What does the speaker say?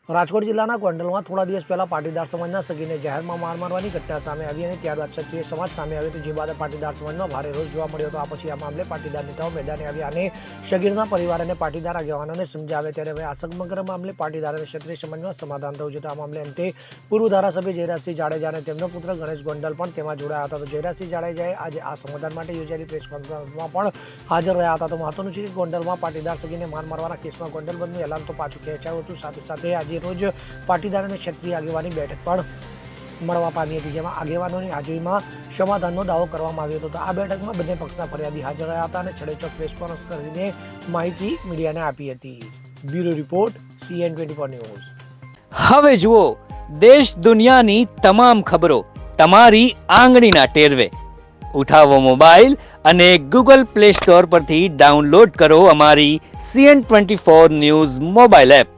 રાજકોટ જિલ્લાના ગોંડલમાં થોડા દિવસ પહેલા પાટીદાર સમાજના સગીરને જાહેરમાં માર મારવાની ઘટના સામે આવી અને ત્યારબાદ ક્ષત્રિય સમાજ સામે આવ્યો હતો, જે બાદ પાટીદાર સમાજમાં ભારે રોષ જોવા મળ્યો હતો. આ પછી આ મામલે પાટીદાર નેતાઓ મેદાને આવ્યા અને સગીરના પરિવાર અને પાટીદાર આગેવાનોને સમજાવ્યા. ત્યારે હવે આ સમગ્ર મામલે પાટીદાર અને ક્ષત્રિય સમાજમાં સમાધાન થયું છે. તો આ મામલે અંતે પૂર્વ ધારાસભ્ય જયરાજસિંહ જાડેજા અને તેમનો પુત્ર ગણેશ ગોંડલ પણ તેમાં જોડાયા હતા. તો જયરાજસિંહ જાડેજાએ આજે આ સમાધાન માટે યોજાયેલી પ્રેસ કોન્ફરન્સમાં પણ હાજર રહ્યા હતા. તો મહત્વનું છે કે ગોંડલમાં પાટીદાર સગીરને માર મારવાના કેસમાં ગોંડલ બંધનું એલાન તો પાછું ખેંચાયું હતું. સાથે સાથે આજે રોજ પાટીદાર અને ક્ષત્રિય આગેવાની બેઠક પણ મળવા પામી હતી, જેમાં આગેવાનોની હાજરીમાં સમાધાનનો દાવો કરવામાં આવ્યો હતો. તો આ બેઠકમાં બંને પક્ષના ફરિયાદી હાજર રહ્યા હતા અને છડેચોક પ્રેસ કોન્ફરન્સ કરીને માહિતી મીડિયાને આપી હતી. Bureau report CN24 news. હવે જુઓ દેશ દુનિયાની તમામ ખબરો તમારી આંગળીના ટેરવે. ઉઠાવો મોબાઈલ અને Google Play Store પરથી ડાઉનલોડ કરો અમારી CN24 ન્યૂઝ મોબાઈલ એપ.